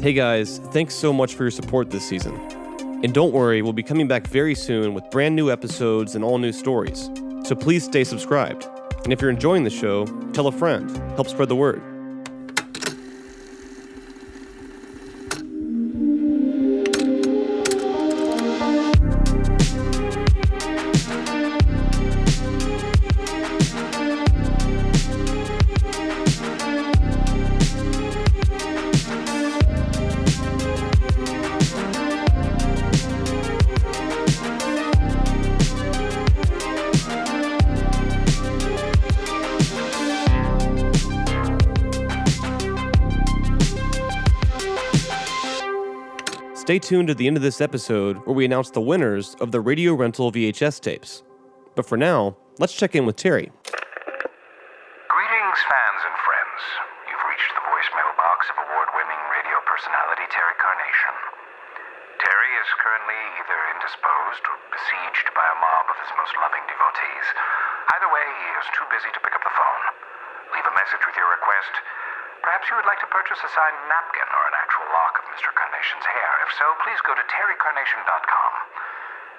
Hey guys, thanks so much for your support this season. And don't worry, we'll be coming back very soon with brand new episodes and all new stories. So please stay subscribed. And if you're enjoying the show, tell a friend. Help spread the word. Stay tuned to the end of this episode where we announce the winners of the radio rental VHS tapes. But for now, let's check in with Terry. Greetings, fans and friends. You've reached the voicemail box of award-winning radio personality Terry Carnation. Terry is currently either indisposed or besieged by a mob of his most loving devotees. Either way, he is too busy to pick up the phone. Leave a message with your request. Perhaps you would like to purchase a signed napkin or an actual lock of Mr. Carnation's hair. If so, please go to terrycarnation.com.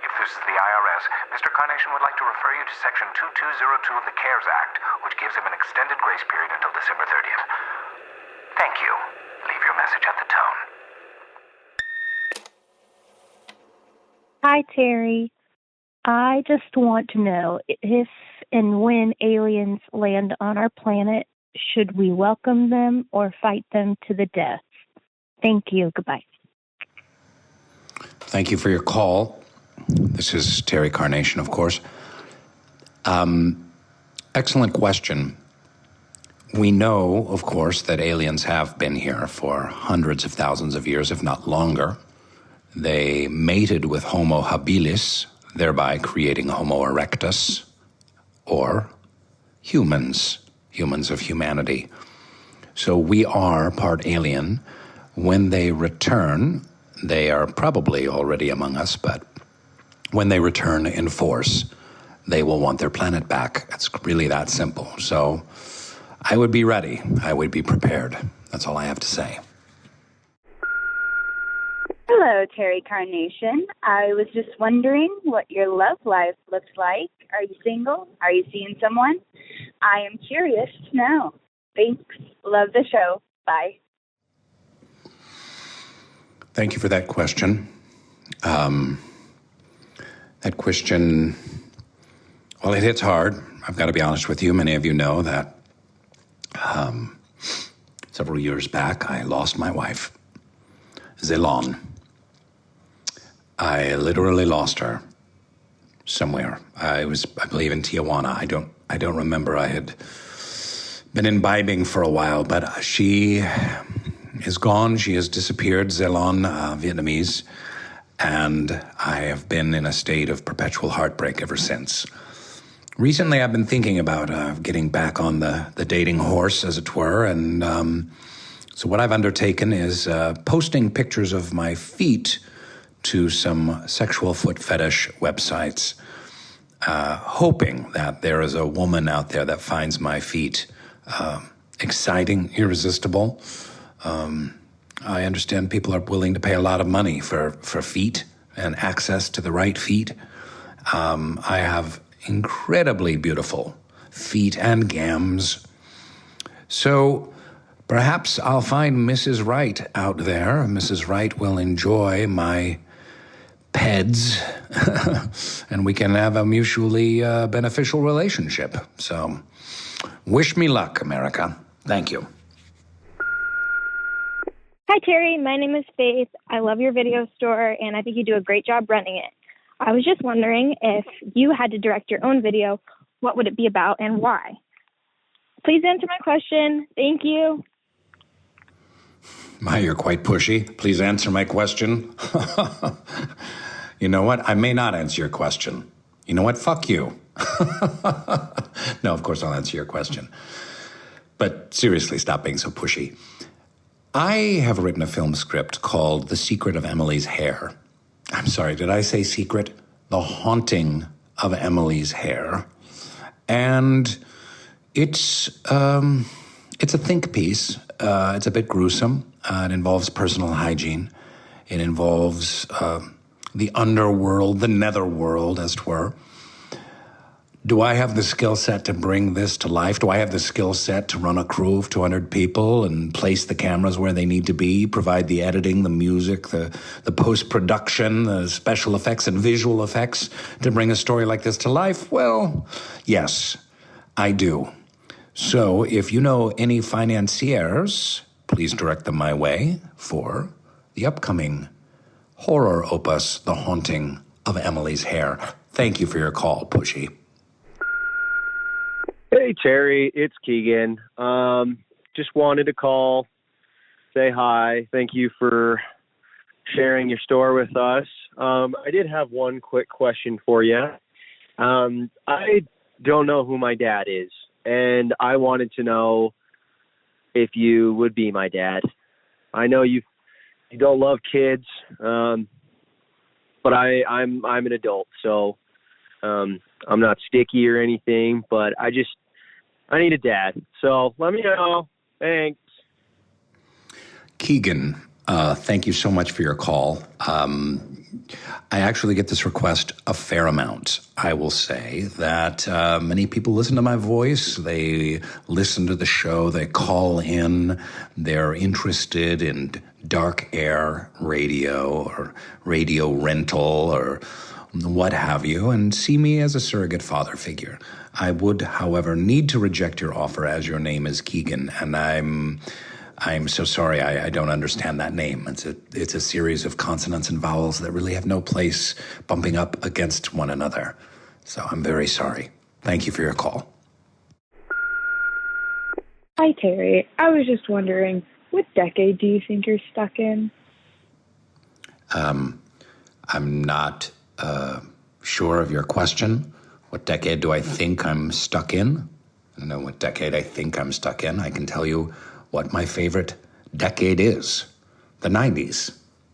If this is the IRS, Mr. Carnation would like to refer you to Section 2202 of the CARES Act, which gives him an extended grace period until December 30th. Thank you. Leave your message at the tone. Hi, Terry. I just want to know if and when aliens land on our planet, should we welcome them or fight them to the death? Thank you. Goodbye. Thank you for your call. This is Terry Carnation, of course. Excellent question. We know, of course, that aliens have been here for hundreds of thousands of years, if not longer. They mated with Homo habilis, thereby creating Homo erectus, or humans of humanity. So we are part alien. When they return, they are probably already among us, but when they return in force, they will want their planet back. It's really that simple. So I would be ready. I would be prepared. That's all I have to say. Hello, Terry Carnation. I was just wondering what your love life looks like. Are you single? Are you seeing someone? I am curious to know. Thanks. Love the show. Bye. Thank you for that question. That question, well, it hits hard. I've got to be honest with you. Many of you know that several years back, I lost my wife, Zelon. I literally lost her somewhere. I believe in Tijuana. I don't remember. I had been imbibing for a while, but she is gone. She has disappeared, Zelon, Vietnamese, and I have been in a state of perpetual heartbreak ever since. Recently, I've been thinking about getting back on the dating horse, as it were, and so what I've undertaken is posting pictures of my feet to some sexual foot fetish websites, hoping that there is a woman out there that finds my feet exciting, irresistible. I understand people are willing to pay a lot of money for feet and access to the right feet. I have incredibly beautiful feet and gams. So perhaps I'll find Mrs. Right out there. Mrs. Right will enjoy my peds, and we can have a mutually beneficial relationship. So wish me luck, America. Thank you. Hi, Terry. My name is Faith. I love your video store, and I think you do a great job running it. I was just wondering, if you had to direct your own video, what would it be about and why? Please answer my question. Thank you. My, you're quite pushy. Please answer my question. You know what? I may not answer your question. You know what? Fuck you. No, of course I'll answer your question. But seriously, stop being so pushy. I have written a film script called The Secret of Emily's Hair. I'm sorry, did I say secret? The Haunting of Emily's Hair. And it's a think piece. it's a bit gruesome. It involves personal hygiene. It involves the underworld, the netherworld, as 'twere. Do I have the skill set to bring this to life? Do I have the skill set to run a crew of 200 people and place the cameras where they need to be, provide the editing, the music, the post-production, the special effects and visual effects to bring a story like this to life? Well, yes, I do. So if you know any financiers, please direct them my way for the upcoming horror opus, The Haunting of Emily's Hair. Thank you for your call, Pushy. Hey, Terry, it's Keegan. Just wanted to call, say hi. Thank you for sharing your story with us. I did have one quick question for you. I don't know who my dad is, and I wanted to know if you would be my dad. I know you don't love kids, but I'm an adult, so I'm not sticky or anything, but I need a dad. So let me know. Thanks. Keegan, thank you so much for your call. I actually get this request a fair amount. I will say that many people listen to my voice. They listen to the show. They call in. They're interested in dark air radio or radio rental or what have you, and see me as a surrogate father figure. I would, however, need to reject your offer as your name is Keegan, and I'm so sorry I don't understand that name. It's a series of consonants and vowels that really have no place bumping up against one another. So I'm very sorry. Thank you for your call. Hi, Terry. I was just wondering, what decade do you think you're stuck in? I'm not sure of your question. What decade do I think I'm stuck in? I don't know what decade I think I'm stuck in. I can tell you what my favorite decade is, the 90s.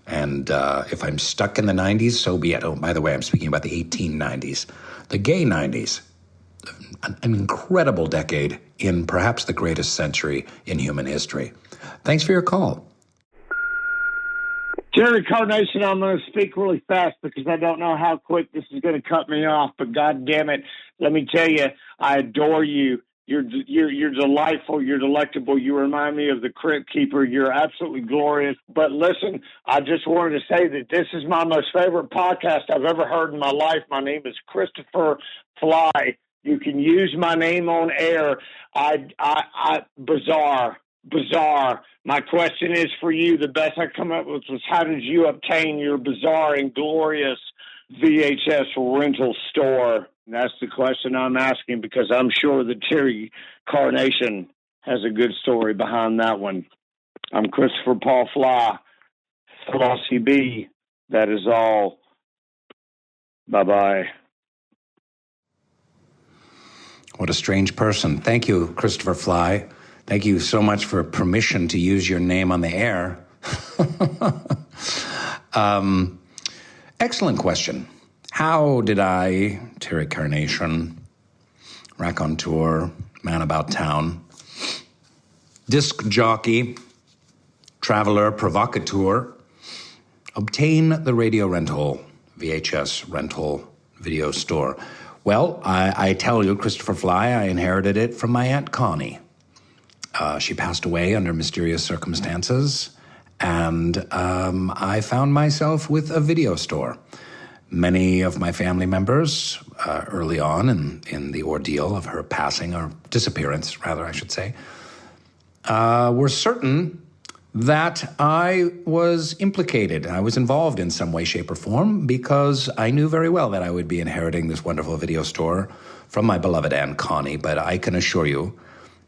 And if I'm stuck in the 90s, so be it. Oh, by the way, I'm speaking about the 1890s. The gay 90s, an incredible decade in perhaps the greatest century in human history. Thanks for your call. Terry Carnation, I'm going to speak really fast because I don't know how quick this is going to cut me off, but God damn it, let me tell you, I adore you. You're delightful. You're delectable. You remind me of the Crypt Keeper. You're absolutely glorious. But listen, I just wanted to say that this is my most favorite podcast I've ever heard in my life. My name is Christopher Fly. You can use my name on air. Bizarre. My question is for you. The best I come up with was, how did you obtain your bizarre and glorious VHS rental store? And that's the question I'm asking, because I'm sure that Terry Carnation has a good story behind that one. I'm Christopher Paul Fly, LLCB. That is all. Bye-bye. What a strange person. Thank you, Christopher Fly. Thank you so much for permission to use your name on the air. Excellent question. How did I, Terry Carnation, raconteur, man about town, disc jockey, traveler, provocateur, obtain the radio rental, VHS rental video store? Well, I tell you, Christopher Fly, I inherited it from my Aunt Connie. She passed away under mysterious circumstances, and I found myself with a video store. Many of my family members, early on in the ordeal of her passing, or disappearance, rather, I should say, were certain that I was implicated. I was involved in some way, shape, or form, because I knew very well that I would be inheriting this wonderful video store from my beloved Aunt Connie. But I can assure you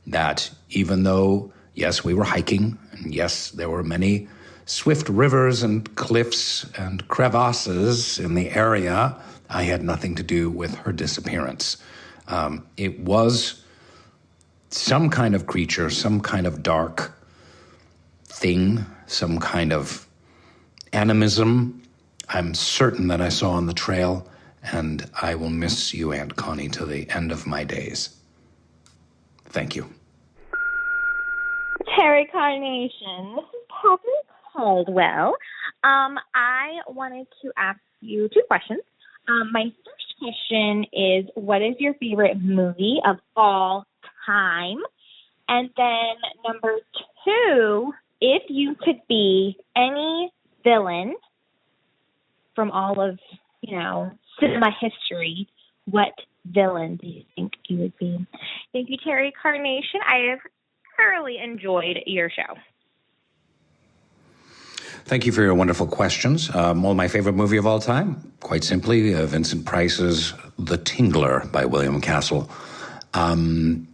that even though, yes, we were hiking, and yes, there were many swift rivers and cliffs and crevasses in the area, I had nothing to do with her disappearance. It was some kind of creature, some kind of dark thing, some kind of animism I'm certain that I saw on the trail, and I will miss you, Aunt Connie, to the end of my days. Thank you. Terry Carnation. This is Catherine Caldwell. I wanted to ask you two questions. My first question is, what is your favorite movie of all time? And then number two, if you could be any villain from all of, cinema history, what villain do you think you would be? Thank you, Terry Carnation. I have thoroughly enjoyed your show. Thank you for your wonderful questions. Well, my favorite movie of all time, quite simply, Vincent Price's The Tingler by William Castle. In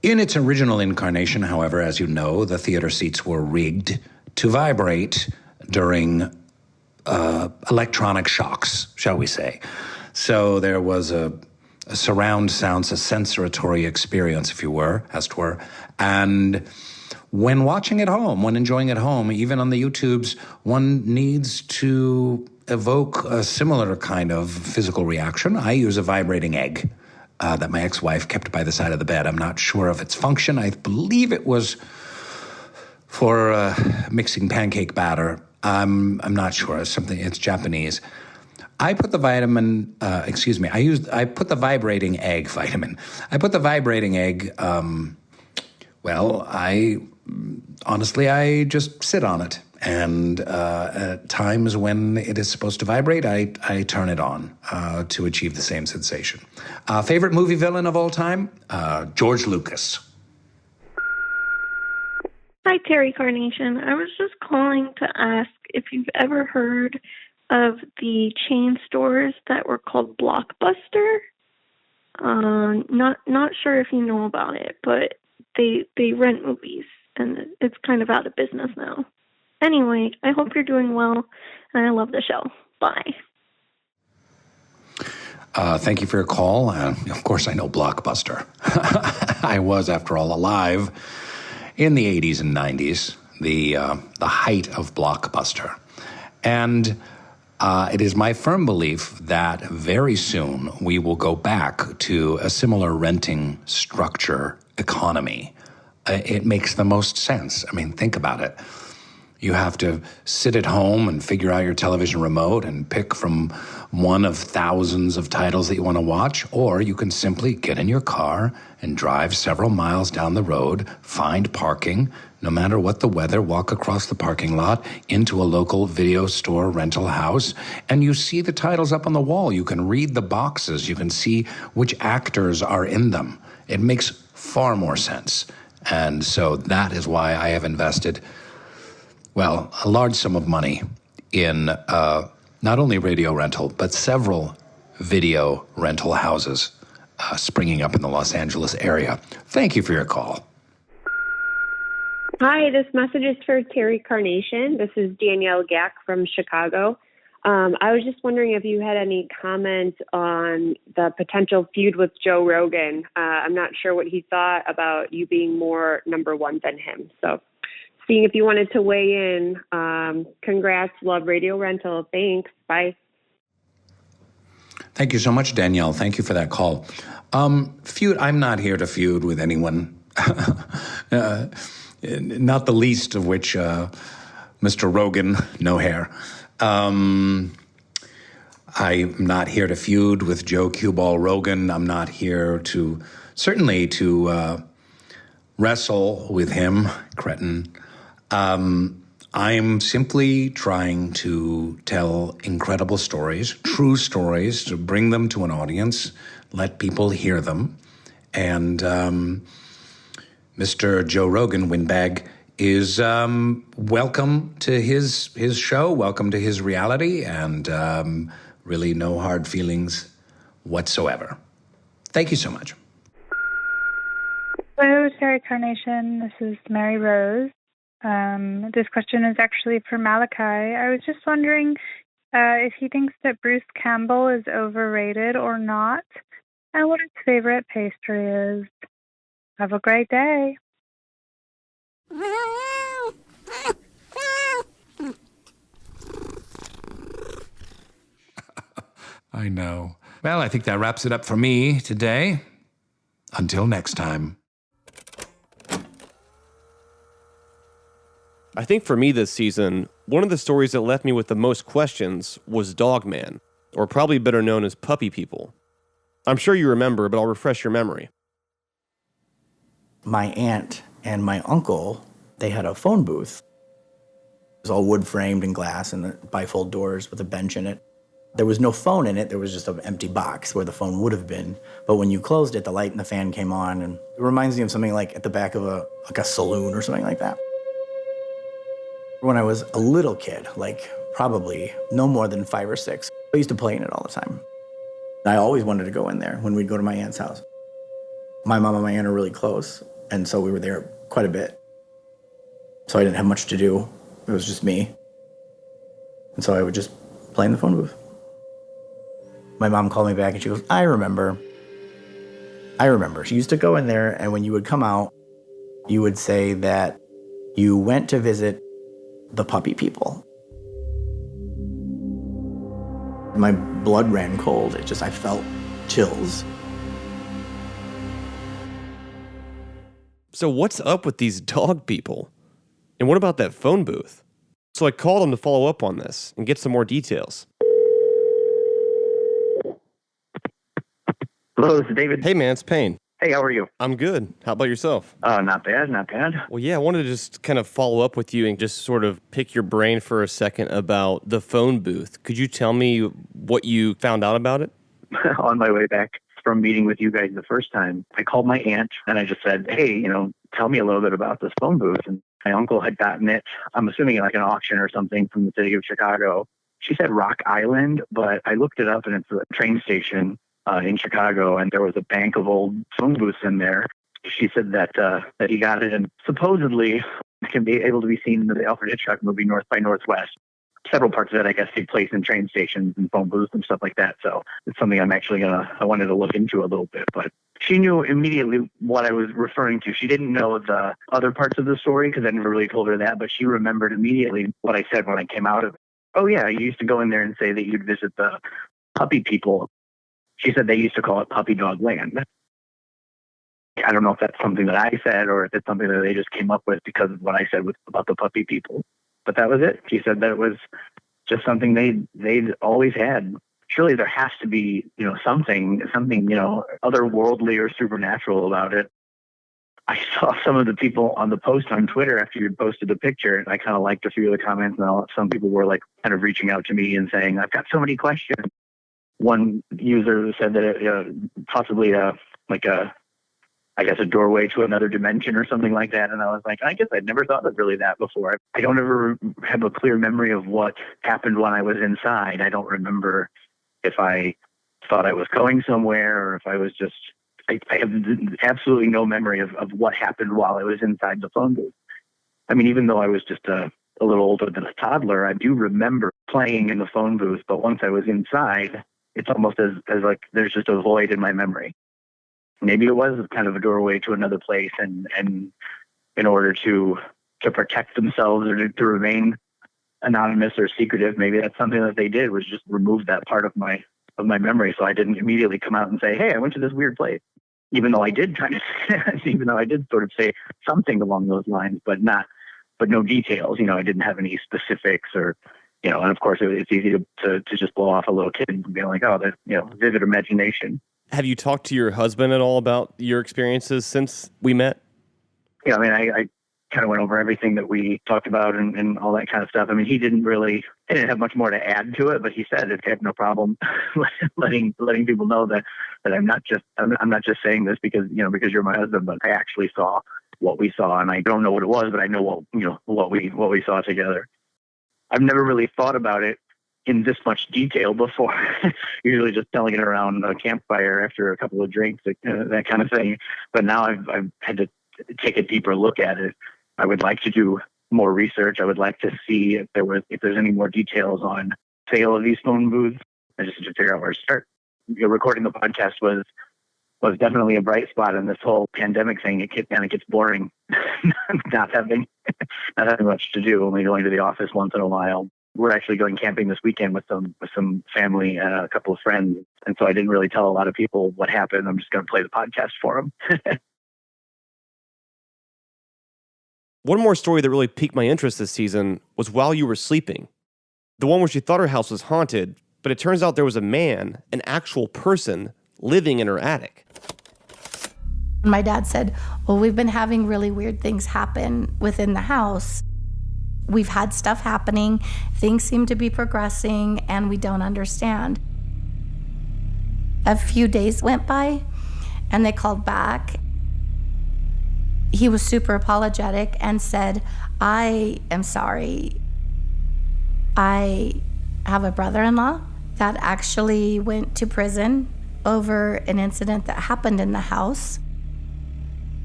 its original incarnation, however, as you know, the theater seats were rigged to vibrate during electronic shocks, shall we say. So there was a surround sounds, a sensoritory experience, if you were, as it were. And when watching at home, when enjoying at home, even on the YouTubes, one needs to evoke a similar kind of physical reaction. I use a vibrating egg that my ex-wife kept by the side of the bed. I'm not sure of its function. I believe it was for mixing pancake batter. I'm not sure. It's Japanese. I put the vibrating egg vitamin. I put the vibrating egg, I just sit on it. And at times when it is supposed to vibrate, I turn it on to achieve the same sensation. Favorite movie villain of all time? George Lucas. Hi, Terry Carnation. I was just calling to ask if you've ever heard of the chain stores that were called Blockbuster. Not sure if you know about it, but they rent movies, and it's kind of out of business now. Anyway, I hope you're doing well, and I love the show. Bye. Thank you for your call. Of course, I know Blockbuster. I was, after all, alive in the 80s and 90s, the height of Blockbuster. And it is my firm belief that very soon we will go back to a similar renting structure economy. It makes the most sense. I mean, think about it. You have to sit at home and figure out your television remote and pick from one of thousands of titles that you want to watch, or you can simply get in your car and drive several miles down the road, find parking, no matter what the weather, walk across the parking lot into a local video store rental house, and you see the titles up on the wall. You can read the boxes. You can see which actors are in them. It makes far more sense. And so that is why I have invested a large sum of money in not only radio rental, but several video rental houses springing up in the Los Angeles area. Thank you for your call. Hi, this message is for Terry Carnation. This is Danielle Gack from Chicago. I was just wondering if you had any comments on the potential feud with Joe Rogan. I'm not sure what he thought about you being more number one than him. So seeing if you wanted to weigh in. Congrats. Love Radio Rental. Thanks. Bye. Thank you so much, Danielle. Thank you for that call. Feud. I'm not here to feud with anyone. Not the least of which Mr. Rogan, no hair. I'm not here to feud with Joe Cueball Rogan. I'm not here to wrestle with him, cretin. I'm simply trying to tell incredible stories, true stories, to bring them to an audience, let people hear them. And Mr. Joe Rogan, Windbag, is welcome to his show, welcome to his reality, and really no hard feelings whatsoever. Thank you so much. Hello, Terry Carnation. This is Mary Rose. This question is actually for Malachi. I was just wondering if he thinks that Bruce Campbell is overrated or not, and what his favorite pastry is. Have a great day. I know. Well, I think that wraps it up for me today. Until next time. I think for me this season, one of the stories that left me with the most questions was Dogman, or probably better known as Puppy People. I'm sure you remember, but I'll refresh your memory. My aunt and my uncle, they had a phone booth. It was all wood framed and glass and bifold doors with a bench in it. There was no phone in it. There was just an empty box where the phone would have been. But when you closed it, the light and the fan came on, and it reminds me of something like at the back of a saloon or something like that. When I was a little kid, like probably no more than 5 or 6, I used to play in it all the time. I always wanted to go in there when we'd go to my aunt's house. My mom and my aunt are really close, and so we were there quite a bit. So I didn't have much to do. It was just me. And so I would just play in the phone booth. My mom called me back and she goes, I remember. She used to go in there, and when you would come out, you would say that you went to visit the puppy people. My blood ran cold. I felt chills. So what's up with these dog people? And what about that phone booth? So I called him to follow up on this and get some more details. Hello, this is David. Hey man, it's Payne. Hey, how are you? I'm good. How about yourself? Not bad. Well, yeah, I wanted to just kind of follow up with you and just sort of pick your brain for a second about the phone booth. Could you tell me what you found out about it? On my way back from meeting with you guys the first time, I called my aunt and I just said, hey, tell me a little bit about this phone booth. And my uncle had gotten it, I'm assuming like an auction or something from the city of Chicago. She said Rock Island, but I looked it up and it's a train station in Chicago, and there was a bank of old phone booths in there. She said that he got it, and supposedly it can be able to be seen in the Alfred Hitchcock movie North by Northwest. Several parts of it, I guess, take place in train stations and phone booths and stuff like that. So it's something I wanted to look into a little bit. But she knew immediately what I was referring to. She didn't know the other parts of the story because I never really told her that, but she remembered immediately what I said when I came out of it. Oh yeah, you used to go in there and say that you'd visit the puppy people. She said they used to call it Puppy Dog Land. I don't know if that's something that I said or if it's something that they just came up with because of what I said about the puppy people. But that was it. She said that it was just something they'd always had. Surely there has to be, something, otherworldly or supernatural about it. I saw some of the people on the post on Twitter after you posted the picture, and I kind of liked a few of the comments, and some people were like kind of reaching out to me and saying, I've got so many questions. One user said that it possibly a doorway to another dimension or something like that. And I was like, I guess I'd never thought of really that before. I don't ever have a clear memory of what happened when I was inside. I don't remember if I thought I was going somewhere or if I was just, I have absolutely no memory of what happened while I was inside the phone booth. I mean, even though I was just a little older than a toddler, I do remember playing in the phone booth. But once I was inside, it's almost as like there's just a void in my memory. Maybe it was kind of a doorway to another place, and in order to protect themselves or to remain anonymous or secretive, maybe that's something that they did, was just remove that part of my memory, so I didn't immediately come out and say, hey, I went to this weird place. Even though I did sort of say something along those lines, but no details. I didn't have any specifics or, and of course it's easy to just blow off a little kid and be like, oh, that, vivid imagination. Have you talked to your husband at all about your experiences since we met? Yeah, I mean, I kind of went over everything that we talked about and all that kind of stuff. I mean, he didn't have much more to add to it, but he said it had no problem letting people know that I'm not just saying this because you're my husband, but I actually saw what we saw, and I don't know what it was, but I know what we saw together. I've never really thought about it in this much detail before. Usually just telling it around a campfire after a couple of drinks, that kind of thing. But now I've had to take a deeper look at it. I would like to do more research. I would like to see if there's any more details on sale of these phone booths. I just need to figure out where to start. Recording the podcast was definitely a bright spot in this whole pandemic thing. It kind of gets boring not having much to do, only going to the office once in a while. We're actually going camping this weekend with some family and a couple of friends. And so I didn't really tell a lot of people what happened. I'm just going to play the podcast for them. One more story that really piqued my interest this season was While You Were Sleeping. The one where she thought her house was haunted, but it turns out there was a man, an actual person, living in her attic. My dad said, well, we've been having really weird things happen within the house. We've had stuff happening, things seem to be progressing, and we don't understand. A few days went by, and they called back. He was super apologetic and said, I am sorry. I have a brother-in-law that actually went to prison over an incident that happened in the house.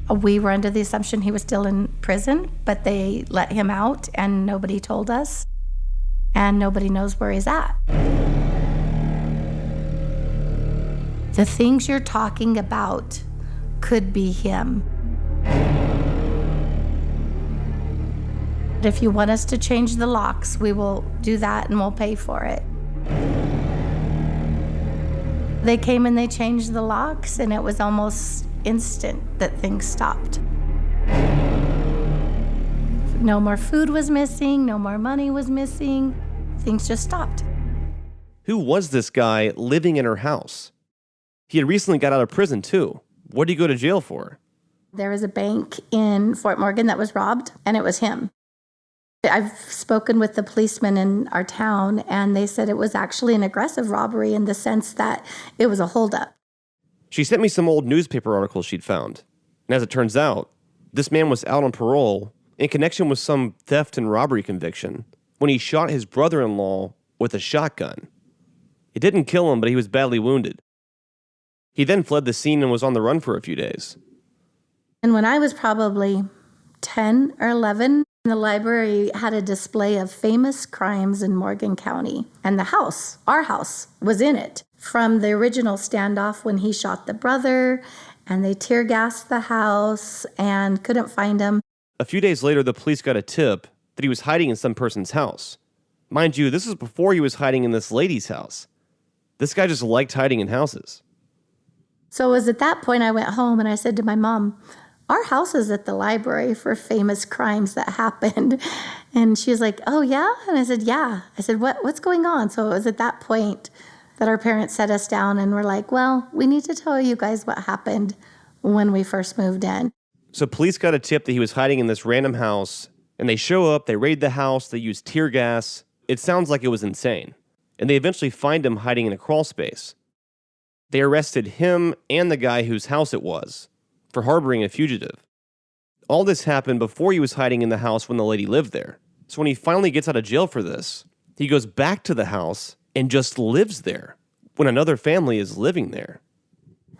We were under the assumption he was still in prison, but they let him out and nobody told us, and nobody knows where he's at. The things you're talking about could be him. If you want us to change the locks, we will do that and we'll pay for it. They came and they changed the locks, and it was almost instant that things stopped. No more food was missing, no more money was missing. Things just stopped. Who was this guy living in her house? He had recently got out of prison too. What did he go to jail for? There was a bank in Fort Morgan that was robbed, and it was him. I've spoken with the policemen in our town, and they said it was actually an aggressive robbery in the sense that it was a holdup. She sent me some old newspaper articles she'd found. And as it turns out, this man was out on parole in connection with some theft and robbery conviction when he shot his brother-in-law with a shotgun. It didn't kill him, but he was badly wounded. He then fled the scene and was on the run for a few days. And when I was probably 10 or 11, the library had a display of famous crimes in Morgan County. And the house, our house, was in it. From the original standoff when he shot the brother, and they tear gassed the house and couldn't find him. A few days later, the police got a tip that he was hiding in some person's house. Mind you, this was before he was hiding in this lady's house. This guy just liked hiding in houses. So it was at that point I went home and I said to my mom, our house is at the library for famous crimes that happened. And she was like, oh yeah? And I said, yeah. I said, what's going on? So it was at that point that our parents set us down and were like, well, we need to tell you guys what happened when we first moved in. So police got a tip that he was hiding in this random house, and they show up, they raid the house, they use tear gas. It sounds like it was insane. And they eventually find him hiding in a crawl space. They arrested him and the guy whose house it was for harboring a fugitive. All this happened before he was hiding in the house when the lady lived there. So when he finally gets out of jail for this, he goes back to the house and just lives there when another family is living there.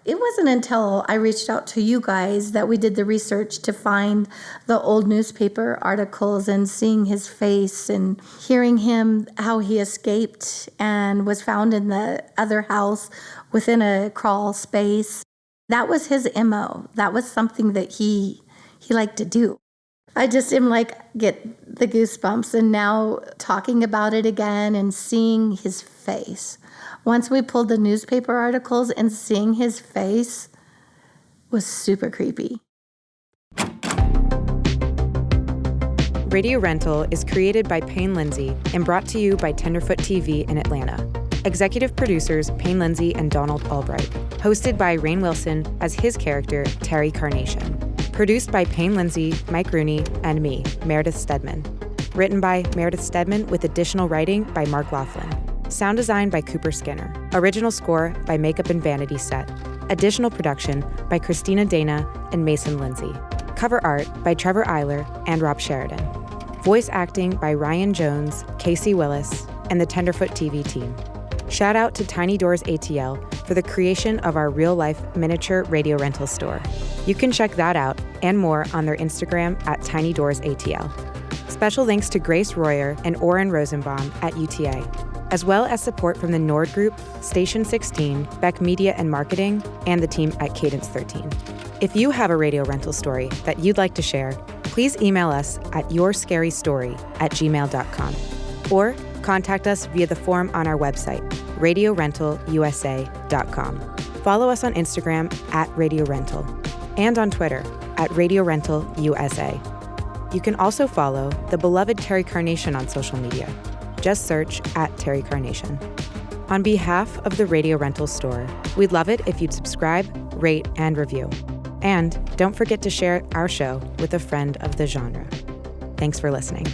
It wasn't until I reached out to you guys that we did the research to find the old newspaper articles and seeing his face and hearing him, how he escaped and was found in the other house within a crawl space. That was his MO. That was something that he liked to do. I just am like, get the goosebumps, and now talking about it again and seeing his face. Once we pulled the newspaper articles and seeing his face was super creepy. Radio Rental is created by Payne Lindsay and brought to you by Tenderfoot TV in Atlanta. Executive producers Payne Lindsay and Donald Albright. Hosted by Rainn Wilson as his character, Terry Carnation. Produced by Payne Lindsay, Mike Rooney, and me, Meredith Stedman. Written by Meredith Stedman with additional writing by Mark Laughlin. Sound design by Cooper Skinner. Original score by Makeup and Vanity Set. Additional production by Christina Dana and Mason Lindsay. Cover art by Trevor Eiler and Rob Sheridan. Voice acting by Ryan Jones, Casey Willis, and the Tenderfoot TV team. Shout out to Tiny Doors ATL for the creation of our real-life miniature radio rental store. You can check that out and more on their Instagram at Tiny Doors ATL. Special thanks to Grace Royer and Oren Rosenbaum at UTA, as well as support from the Nord Group, Station 16, Beck Media and Marketing, and the team at Cadence 13. If you have a radio rental story that you'd like to share, please email us at yourscarystory@gmail.com or contact us via the form on our website, radiorentalusa.com. Follow us on Instagram at Radio Rental and on Twitter at Radio Rental USA. You can also follow the beloved Terry Carnation on social media. Just search @TerryCarnation. On behalf of the Radio Rental Store, we'd love it if you'd subscribe, rate, and review. And don't forget to share our show with a friend of the genre. Thanks for listening.